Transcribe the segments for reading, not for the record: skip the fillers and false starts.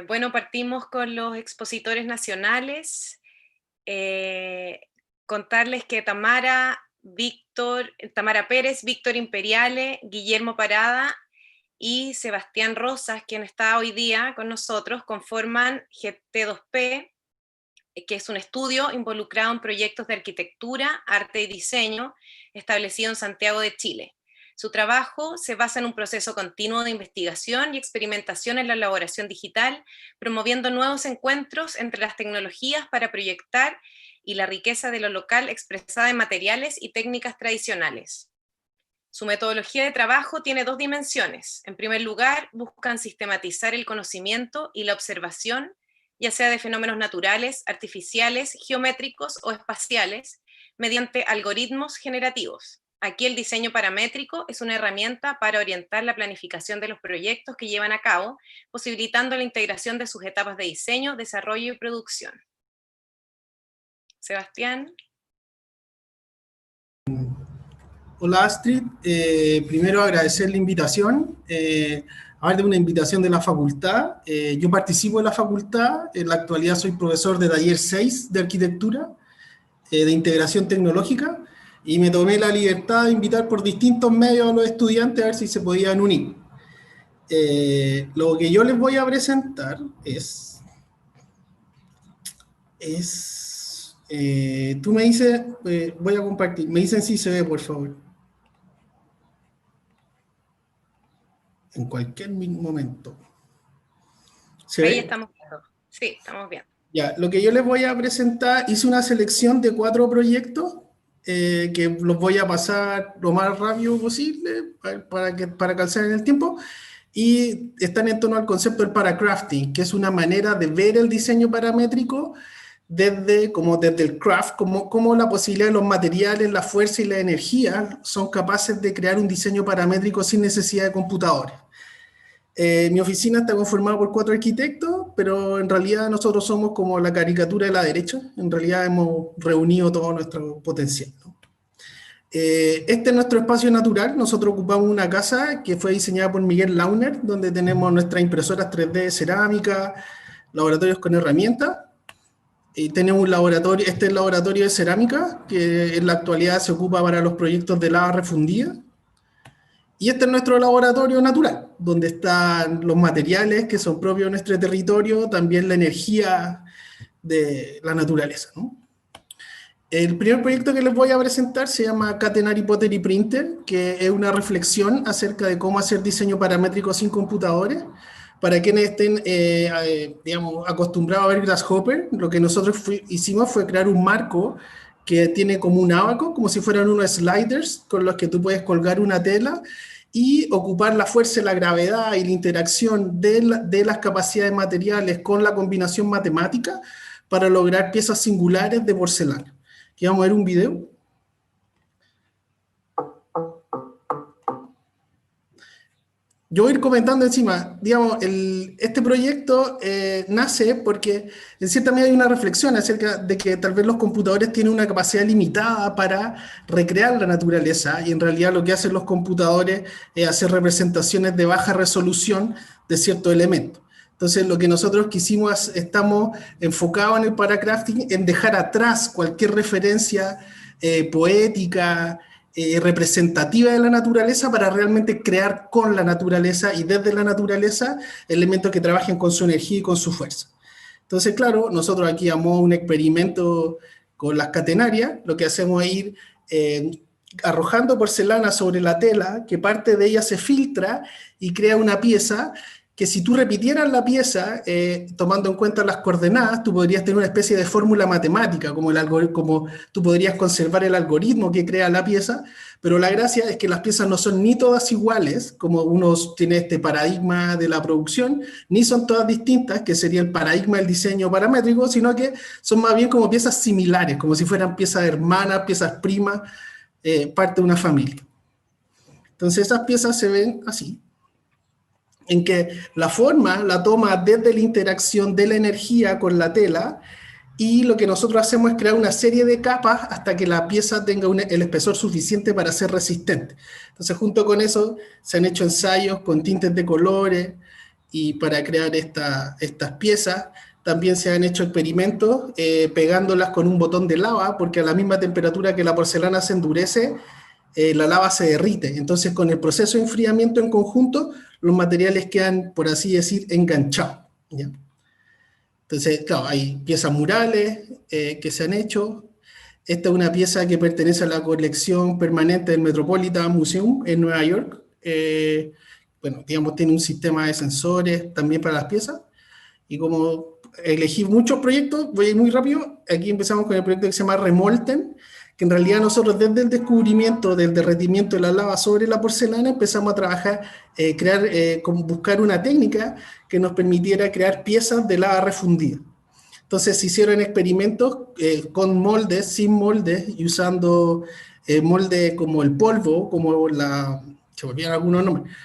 Bueno, partimos con los expositores nacionales. Contarles que Tamara Pérez, Víctor Imperiale, Guillermo Parada y Sebastián Rosas, quien está hoy día con nosotros, conforman GT2P, que es un estudio involucrado en proyectos de arquitectura, arte y diseño establecido en Santiago de Chile. Su trabajo se basa en un proceso continuo de investigación y experimentación en la elaboración digital, promoviendo nuevos encuentros entre las tecnologías para proyectar y la riqueza de lo local expresada en materiales y técnicas tradicionales. Su metodología de trabajo tiene dos dimensiones. En primer lugar, buscan sistematizar el conocimiento y la observación, ya sea de fenómenos naturales, artificiales, geométricos o espaciales, mediante algoritmos generativos. Aquí el diseño paramétrico es una herramienta para orientar la planificación de los proyectos que llevan a cabo, posibilitando la integración de sus etapas de diseño, desarrollo y producción. Sebastián. Hola Astrid, primero agradecer la invitación, hablar de una invitación de la facultad. Yo participo de la facultad, en la actualidad soy profesor de taller 6 de arquitectura, de integración tecnológica, y me tomé la libertad de invitar por distintos medios a los estudiantes a ver si se podían unir. Lo que yo les voy a presentar tú me dices, voy a compartir, me dicen si se ve, por favor. En cualquier momento. Ahí estamos viendo. Sí, estamos viendo. Ya, lo que yo les voy a presentar, hice una selección de 4 proyectos que los voy a pasar lo más rápido posible para calzar en el tiempo, y están en torno al concepto del paracrafting, que es una manera de ver el diseño paramétrico desde el craft, como la posibilidad de los materiales, la fuerza y la energía son capaces de crear un diseño paramétrico sin necesidad de computadores. Mi oficina está conformada por 4 arquitectos, pero en realidad nosotros somos como la caricatura de la derecha. En realidad hemos reunido todo nuestro potencial, ¿no? Este es nuestro espacio natural. Nosotros ocupamos una casa que fue diseñada por Miguel Launer, donde tenemos nuestras impresoras 3D de cerámica, laboratorios con herramientas. Tenemos un laboratorio, este es el laboratorio de cerámica, que en la actualidad se ocupa para los proyectos de lava refundida. Y este es nuestro laboratorio natural, donde están los materiales que son propios de nuestro territorio, también la energía de la naturaleza, ¿no? El primer proyecto que les voy a presentar se llama Catenary Pottery Printer, que es una reflexión acerca de cómo hacer diseño paramétrico sin computadores. Para quienes estén, digamos, acostumbrados a ver Grasshopper, lo que nosotros hicimos fue crear un marco que tiene como un ábaco, como si fueran unos sliders con los que tú puedes colgar una tela y ocupar la fuerza, la gravedad y la interacción de las capacidades materiales con la combinación matemática para lograr piezas singulares de porcelana. Aquí vamos a ver un video. Yo voy a ir comentando encima, digamos, este proyecto nace porque en cierta medida hay una reflexión acerca de que tal vez los computadores tienen una capacidad limitada para recrear la naturaleza, y en realidad lo que hacen los computadores es hacer representaciones de baja resolución de ciertos elementos. Entonces lo que nosotros quisimos, estamos enfocados en el paracrafting, en dejar atrás cualquier referencia poética, representativa de la naturaleza, para realmente crear con la naturaleza y desde la naturaleza elementos que trabajen con su energía y con su fuerza. Entonces, claro, nosotros aquí hacemos un experimento con las catenarias. Lo que hacemos es ir arrojando porcelana sobre la tela, que parte de ella se filtra y crea una pieza que, si tú repitieras la pieza, tomando en cuenta las coordenadas, tú podrías tener una especie de fórmula matemática, como tú podrías conservar el algoritmo que crea la pieza, pero la gracia es que las piezas no son ni todas iguales, como uno tiene este paradigma de la producción, ni son todas distintas, que sería el paradigma del diseño paramétrico, sino que son más bien como piezas similares, como si fueran piezas hermanas, piezas primas, parte de una familia. Entonces esas piezas se ven así, en que la forma la toma desde la interacción de la energía con la tela, y lo que nosotros hacemos es crear una serie de capas hasta que la pieza tenga el espesor suficiente para ser resistente. Entonces, junto con eso, se han hecho ensayos con tintes de colores, y para crear estas piezas. También se han hecho experimentos pegándolas con un botón de lava, porque a la misma temperatura que la porcelana se endurece, la lava se derrite. Entonces, con el proceso de enfriamiento en conjunto, los materiales quedan, por así decir, enganchados, ¿ya? Entonces, claro, hay piezas murales que se han hecho. Esta es una pieza que pertenece a la colección permanente del Metropolitan Museum en Nueva York. Bueno, digamos, tiene un sistema de sensores también para las piezas. Y como elegí muchos proyectos, voy a ir muy rápido. Aquí empezamos con el proyecto que se llama Remolten, que en realidad nosotros desde el descubrimiento del derretimiento de la lava sobre la porcelana empezamos a trabajar, buscar una técnica que nos permitiera crear piezas de lava refundida. Entonces se hicieron experimentos con moldes, sin moldes, y usando moldes como el polvo, se volvían algunos nombres,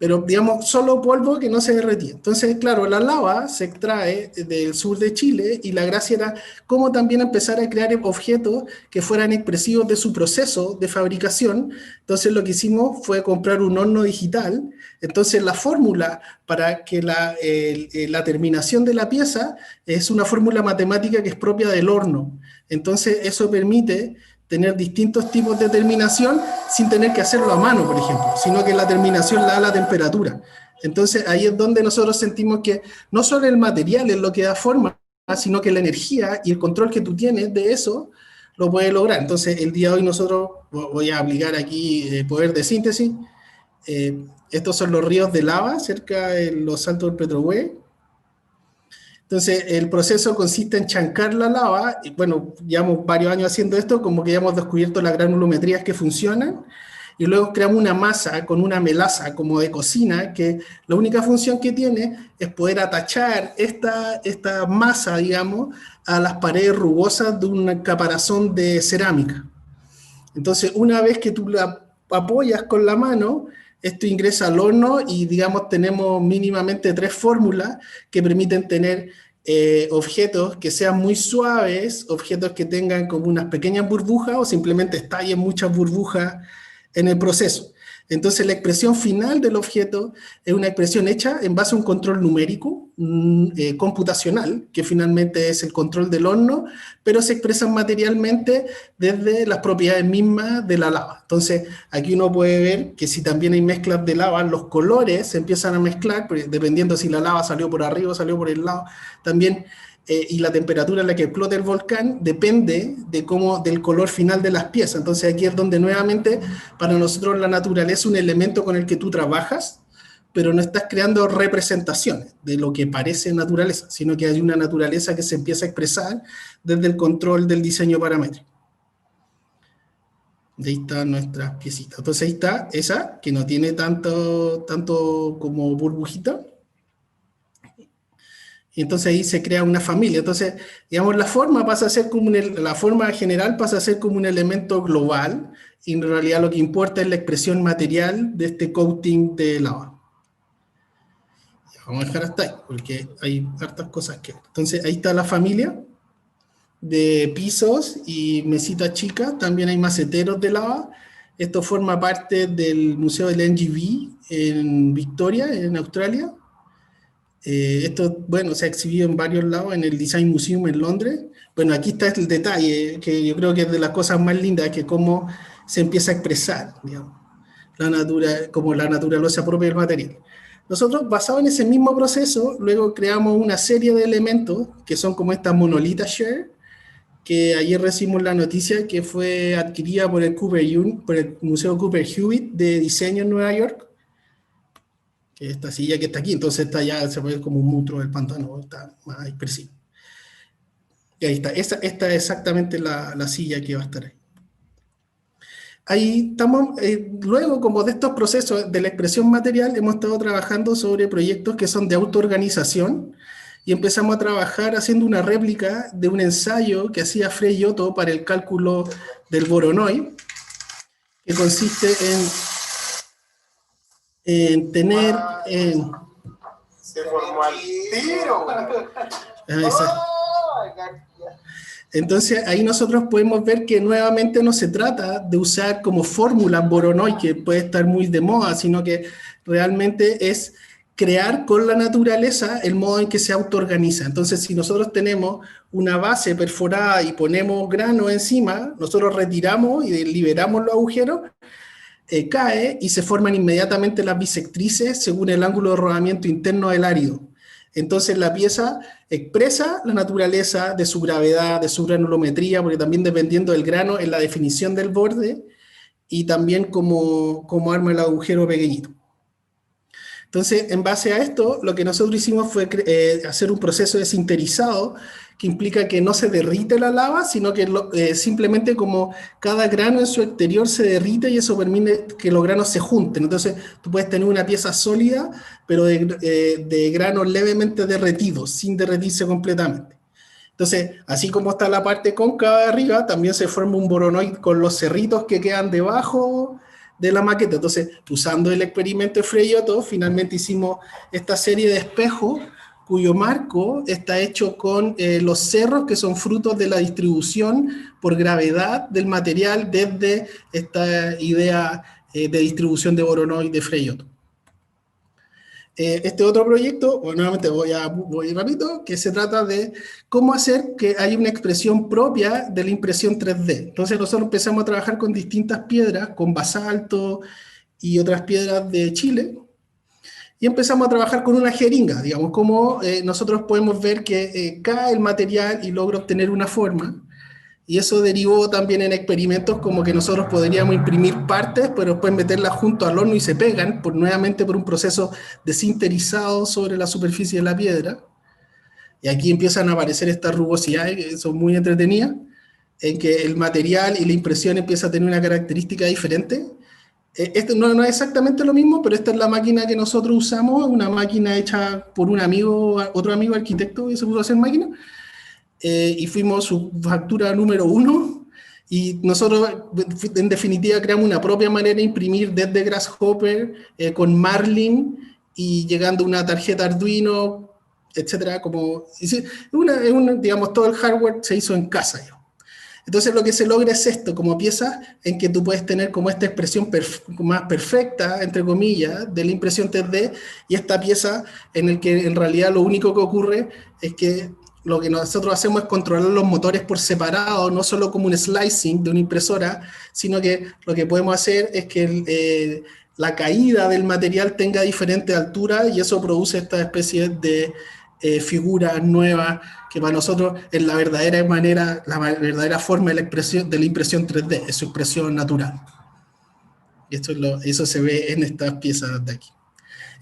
pero digamos solo polvo que no se derretía. Entonces, claro, la lava se extrae del sur de Chile y la gracia era cómo también empezar a crear objetos que fueran expresivos de su proceso de fabricación. Entonces lo que hicimos fue comprar un horno digital. Entonces la fórmula para que la terminación de la pieza es una fórmula matemática que es propia del horno. Entonces eso permite tener distintos tipos de terminación sin tener que hacerlo a mano, por ejemplo, sino que la terminación la da la temperatura. Entonces ahí es donde nosotros sentimos que no solo el material es lo que da forma, sino que la energía y el control que tú tienes de eso lo puedes lograr. Entonces el día de hoy nosotros, voy a aplicar aquí poder de síntesis. Estos son los ríos de lava cerca de los Saltos del Petrohue. Entonces, el proceso consiste en chancar la lava, y bueno, llevamos varios años haciendo esto, como que ya hemos descubierto las granulometrías que funcionan, y luego creamos una masa con una melaza como de cocina, que la única función que tiene es poder atachar esta masa, digamos, a las paredes rugosas de un caparazón de cerámica. Entonces, una vez que tú la apoyas con la mano, esto ingresa al horno y, digamos, tenemos mínimamente 3 fórmulas que permiten tener objetos que sean muy suaves, objetos que tengan como unas pequeñas burbujas o simplemente estallen muchas burbujas en el proceso. Entonces, la expresión final del objeto es una expresión hecha en base a un control numérico, computacional, que finalmente es el control del horno, pero se expresan materialmente desde las propiedades mismas de la lava. Entonces, aquí uno puede ver que si también hay mezclas de lava, los colores se empiezan a mezclar, dependiendo si la lava salió por arriba o salió por el lado. También y la temperatura en la que explota el volcán depende del color final de las piezas. Entonces aquí es donde nuevamente para nosotros la naturaleza es un elemento con el que tú trabajas, pero no estás creando representaciones de lo que parece naturaleza, sino que hay una naturaleza que se empieza a expresar desde el control del diseño paramétrico. Ahí están nuestras piecitas. Entonces ahí está esa, que no tiene tanto como burbujita. Y entonces ahí se crea una familia. Entonces, digamos, la forma pasa a ser como la forma general pasa a ser como un elemento global, y en realidad lo que importa es la expresión material de este coating de lava. Vamos a dejar hasta ahí, porque hay hartas cosas que ver. Entonces, ahí está la familia de pisos y mesitas chicas. También hay maceteros de lava. Esto forma parte del Museo del NGV en Victoria, en Australia. Esto, bueno, se ha exhibido en varios lados, en el Design Museum en Londres. Bueno, aquí está el detalle, que yo creo que es de las cosas más lindas, que cómo se empieza a expresar, digamos, como la naturaleza propia del material. Nosotros, basado en ese mismo proceso, luego creamos una serie de elementos, que son como estas monolitas share, que ayer recibimos la noticia que fue adquirida por el Museo Cooper Hewitt de Diseño en Nueva York. Esta silla que está aquí, entonces está ya, se ve como un monstruo del pantano, está más expresivo. Y ahí está, esta es exactamente la silla que va a estar ahí. Ahí estamos, luego como de estos procesos de la expresión material, hemos estado trabajando sobre proyectos que son de autoorganización, y empezamos a trabajar haciendo una réplica de un ensayo que hacía Frei Otto para el cálculo del Voronoi, que consiste en tener... Se formó al tiro. Entonces ahí nosotros podemos ver que nuevamente no se trata de usar como fórmula Voronoi, que puede estar muy de moda, sino que realmente es crear con la naturaleza el modo en que se autoorganiza. Entonces, si nosotros tenemos una base perforada y ponemos grano encima, nosotros retiramos y liberamos los agujeros, cae y se forman inmediatamente las bisectrices según el ángulo de rodamiento interno del árido. Entonces la pieza expresa la naturaleza de su gravedad, de su granulometría, porque también dependiendo del grano en la definición del borde y también cómo arma el agujero pequeñito. Entonces, en base a esto, lo que nosotros hicimos fue hacer un proceso de sinterizado que implica que no se derrite la lava, sino que simplemente como cada grano en su exterior se derrite y eso permite que los granos se junten. Entonces, tú puedes tener una pieza sólida, pero de granos levemente derretidos, sin derretirse completamente. Entonces, así como está la parte cóncava de arriba, también se forma un boronoide con los cerritos que quedan debajo de la maqueta. Entonces, usando el experimento de Frey-Otto, finalmente hicimos esta serie de espejos cuyo marco está hecho con los cerros que son frutos de la distribución por gravedad del material desde esta idea de distribución de Voronoi de Frey-Otto. Este otro proyecto, nuevamente voy rápido, que se trata de cómo hacer que haya una expresión propia de la impresión 3D. Entonces nosotros empezamos a trabajar con distintas piedras, con basalto y otras piedras de Chile, y empezamos a trabajar con una jeringa, digamos, cómo nosotros podemos ver que cae el material y logra obtener una forma. Y eso derivó también en experimentos como que nosotros podríamos imprimir partes, pero después meterlas junto al horno y se pegan, nuevamente por un proceso de sinterizado sobre la superficie de la piedra. Y aquí empiezan a aparecer estas rugosidades que son muy entretenidas, en que el material y la impresión empieza a tener una característica diferente. Esto no es exactamente lo mismo, pero esta es la máquina que nosotros usamos, una máquina hecha por un amigo, otro amigo arquitecto que se puso a hacer máquina. Y fuimos su factura número 1 y nosotros en definitiva creamos una propia manera de imprimir desde Grasshopper con Marlin y llegando a una tarjeta Arduino, etcétera, como digamos todo el hardware se hizo en casa. Entonces lo que se logra es esto, como piezas en que tú puedes tener como esta expresión más perfecta, entre comillas, de la impresión 3D, y esta pieza en el que en realidad lo único que ocurre es que lo que nosotros hacemos es controlar los motores por separado, no solo como un slicing de una impresora, sino que lo que podemos hacer es que la caída del material tenga diferente altura y eso produce esta especie de figuras nuevas que para nosotros es la verdadera manera, la verdadera forma de la impresión 3D, es su expresión natural. Y eso se ve en estas piezas de aquí.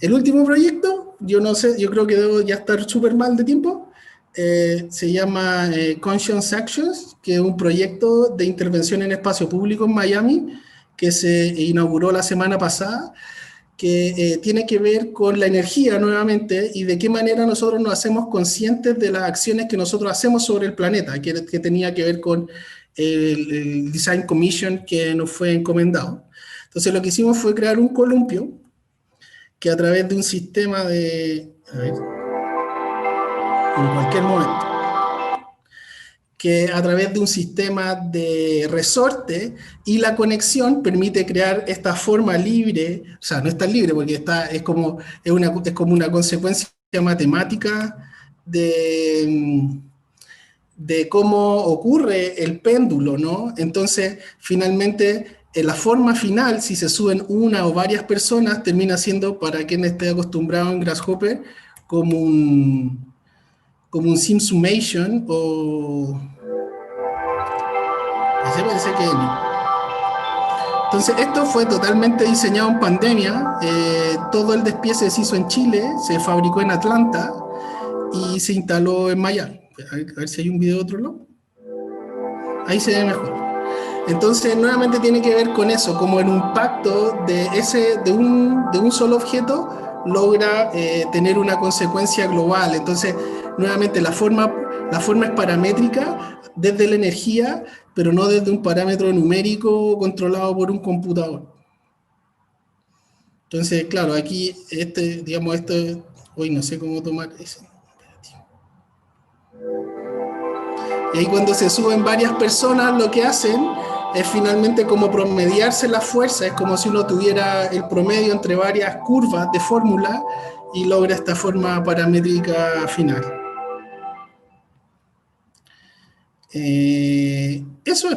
El último proyecto, yo no sé, yo creo que debo ya estar súper mal de tiempo, se llama Conscious Actions, que es un proyecto de intervención en espacio público en Miami, que se inauguró la semana pasada, que tiene que ver con la energía nuevamente y de qué manera nosotros nos hacemos conscientes de las acciones que nosotros hacemos sobre el planeta, que tenía que ver con el Design Commission que nos fue encomendado. Entonces lo que hicimos fue crear un columpio que a través de un sistema de... A ver, en cualquier momento. Que a través de un sistema de resorte y la conexión permite crear esta forma libre, o sea, no es tan libre porque es como una consecuencia matemática de cómo ocurre el péndulo, ¿no? Entonces, finalmente, la forma final, si se suben una o varias personas, termina siendo, para quien esté acostumbrado en Grasshopper, como un sim summation o... Ese parece que no. Entonces, esto fue totalmente diseñado en pandemia. Todo el despiece se hizo en Chile, se fabricó en Atlanta y se instaló en Miami. A ver si hay un video de otro lado. Ahí se ve mejor. Entonces, nuevamente tiene que ver con eso, como el impacto de un solo objeto logra tener una consecuencia global. Entonces, nuevamente la forma es paramétrica desde la energía, pero no desde un parámetro numérico controlado por un computador. Entonces, claro, aquí, hoy no sé cómo tomar eso. Y ahí cuando se suben varias personas, lo que hacen es finalmente como promediarse la fuerza, es como si uno tuviera el promedio entre varias curvas de fórmula y logra esta forma paramétrica final. Eso es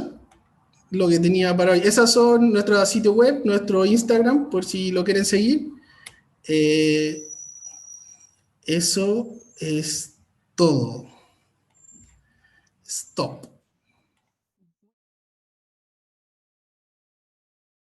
lo que tenía para hoy. Esas son nuestros sitios web, nuestro Instagram, por si lo quieren seguir. Eso es todo. Stop.